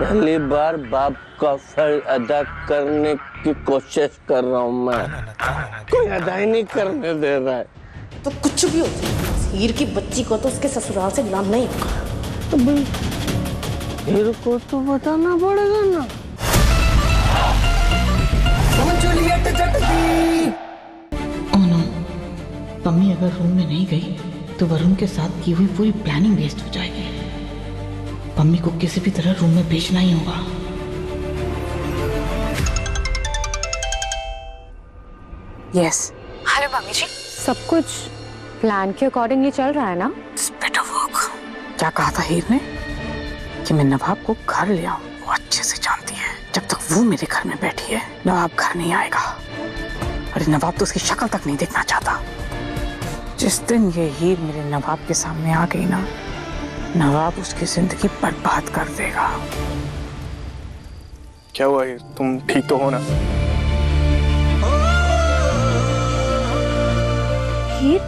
पहली बार बाप का फर्ज अदा करने की कोशिश कर रहा हूँ मैं। कोई अदा ही नहीं करने दे रहा है। तो कुछ भी हो हीर की बच्ची को तो उसके ससुराल से बुलाना नहीं होगा। हीर को तो बताना पड़ेगा ना। मम्मी अगर रूम में नहीं गई तो वरुण के साथ की हुई पूरी प्लानिंग वेस्ट हो जाएगी। मम्मी को किसी भी तरह रूम में भेजना ही होगा। यस। हेलो मम्मी जी। सब कुछ प्लान के अकॉर्डिंगली चल रहा है ना? Better work. क्या कहा था हीर ने कि मैं नवाब को घर ले आऊं? वो अच्छे से जानती है जब तक वो मेरे घर में बैठी है नवाब घर नहीं आएगा। अरे नवाब तो उसकी शक्ल तक नहीं देखना चाहता। जिस दिन ये हीर मेरे नवाब के सामने आ गई ना, नवाब उसकी जिंदगी बर्बाद कर देगा। क्या हुआ हीर, तुम ठीक तो हो ना? हीर,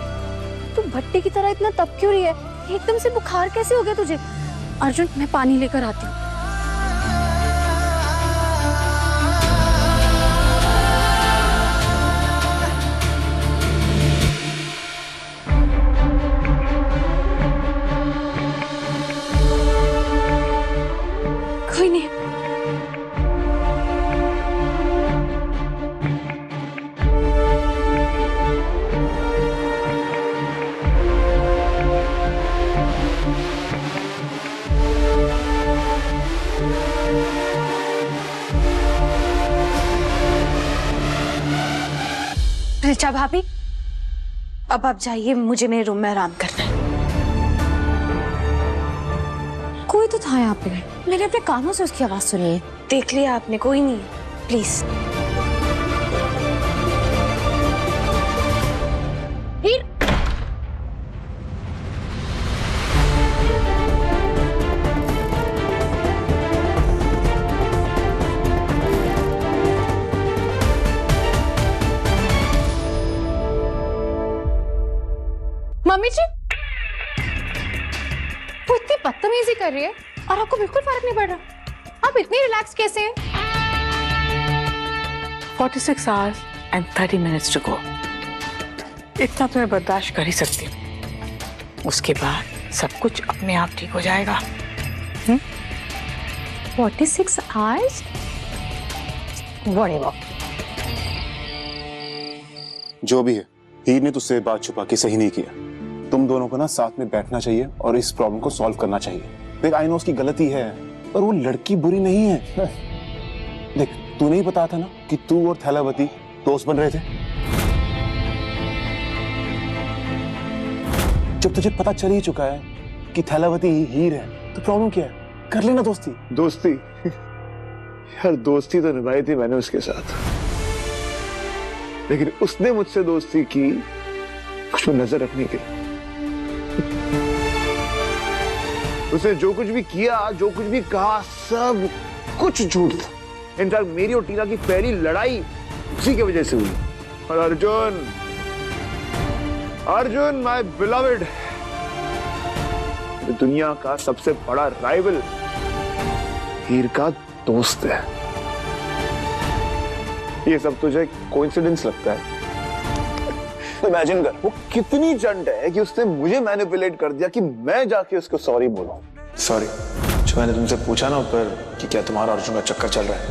तू भट्टी की तरह इतना तप क्यों रही है? एकदम से बुखार कैसे हो गया तुझे? अर्जुन, मैं पानी लेकर आती हूँ। कोई नहीं। रिचा भाभी, अब आप जाइए, मुझे मेरे रूम में आराम करना है। कोई तो था यहाँ पे, मैंने अपने कानों से उसकी आवाज सुनी है। देख लिया आपने? कोई नहीं है, प्लीज। हीर, मम्मी जी, वो इतनी बदतमीजी कर रही है और आपको बिल्कुल फर्क नहीं पड़ रहा। आप इतनी रिलैक्स कैसे हैं? 46 hours and 30 minutes to go। इतना तो मैं बर्दाश्त कर ही सकती हूँ। उसके बाद सब कुछ अपने आप ठीक हो जाएगा। 46 hours? Whatever। जो भी है, हीर ने तुझसे बात छुपा के सही नहीं किया। तुम दोनों को ना साथ में बैठना चाहिए और इस प्रॉब्लम को सॉल्व करना चाहिए। देख, आई नो उसकी गलती है, पर वो लड़की बुरी नहीं है। देख, तू नहीं बताया था ना कि तू और थैलावती दोस्त बन रहे थे? जब तुझे पता चल ही चुका है कि थैलावती ही हीर है, तो प्रॉब्लम क्या है? कर लेना दोस्ती। दोस्ती यार, दोस्ती तो निभाई थी मैंने उसके साथ, लेकिन उसने मुझसे दोस्ती की मुझ पर नजर रखने के लिए। उसने जो कुछ भी किया, जो कुछ भी कहा, सब कुछ झूठ था। इनफैक्ट मेरी और टीना की पहली लड़ाई उसी की वजह से हुई। और अर्जुन माय बिलवेड, दुनिया का सबसे बड़ा राइवल हीर का दोस्त है। ये सब तुझे कोइंसिडेंस लगता है? इमेजिन कर, वो कितनी चंट है कि उसने मुझे मैनिपुलेट कर दिया कि मैं जाके उसको सॉरी बोलूं। सॉरी, जो मैंने तुमसे पूछा ना ऊपर कि क्या तुम्हारा अर्जुन का चक्कर चल रहा है,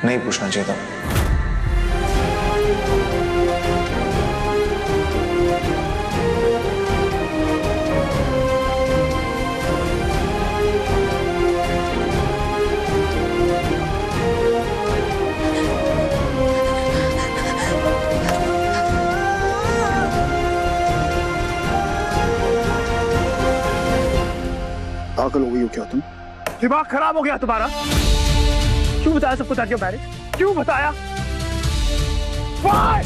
नहीं पूछना चाहिए था। पागल हो गई हो क्या तुम? दिमाग खराब हो गया तुम्हारा? क्यों बताया सबको क्यों मैंने? क्यों बताया? Why?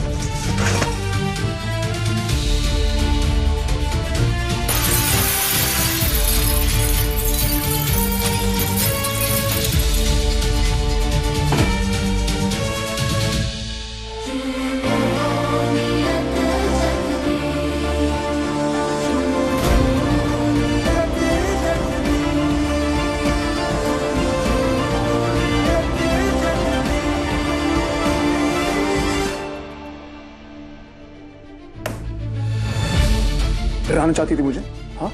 दिखाना चाहती थी मुझे? हाँ,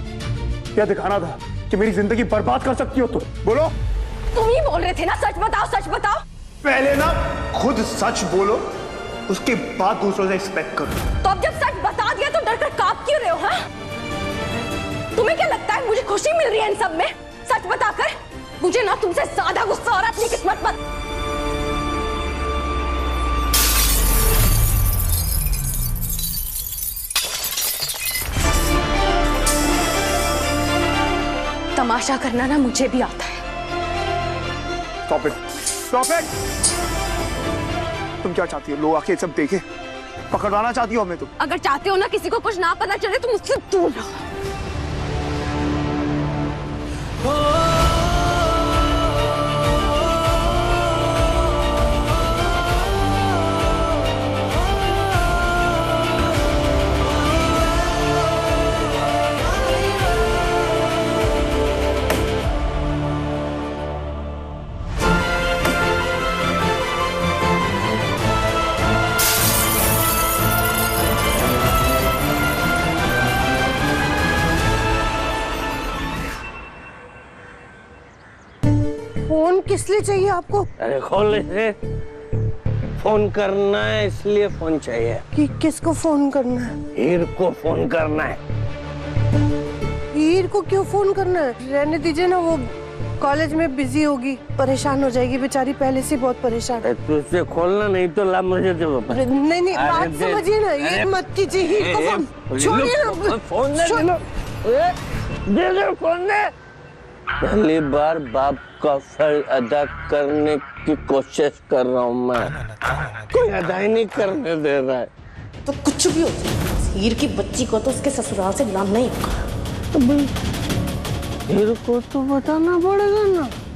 क्या दिखाना था कि मेरी जिंदगी बर्बाद कर सकती हो तुम? बोलो। तुम ही बोल रहे थे ना, सच बताओ सच बताओ। पहले ना खुद सच बोलो, उसके बाद दूसरों से एक्सपेक्ट करो। तो अब जब सच बता दिया तो डर कर कांप क्यों रहे हो? हाँ, तुम्हें क्या लगता है मुझे खुशी मिल रही है इन सब में? सच बताकर मुझे ना तुमसे ज्यादा गुस्सा हो रहा है अपनी किस्मत पर। तमाशा करना ना मुझे भी आता है। Stop it! Stop it! तुम क्या चाहती हो? लोग आके सब देखे, पकड़वाना चाहती हो हमें तुम? अगर चाहते हो ना किसी को कुछ ना पता चले तो मुझसे दूर रहो। फोन किस लिए चाहिए आपको? अरे खोल इसे। फोन करना है इसलिए फोन चाहिए। कि किसको फोन करना है? हीर को फोन करना है। हीर को क्यों फोन करना है? रहने दीजिए ना, वो कॉलेज में बिजी होगी, परेशान हो जाएगी बेचारी, पहले से बहुत परेशान है। तू इसे खोलना नहीं तो ला मुझे दे वापस। नहीं नहीं, बात समझिए ना, ये मत कीजिए। हीर को फोन छोड़िए ना। फोन दे दे फोन दे। पहली बार बाप का फर्ज अदा करने की कोशिश कर रहा हूँ मैं। कोई अदा ही नहीं करने दे रहा है। तो कुछ भी हो जाए, हीर की बच्ची को तो उसके ससुराल से गुलाम नहीं होगा। हीर को तो बताना पड़ेगा ना।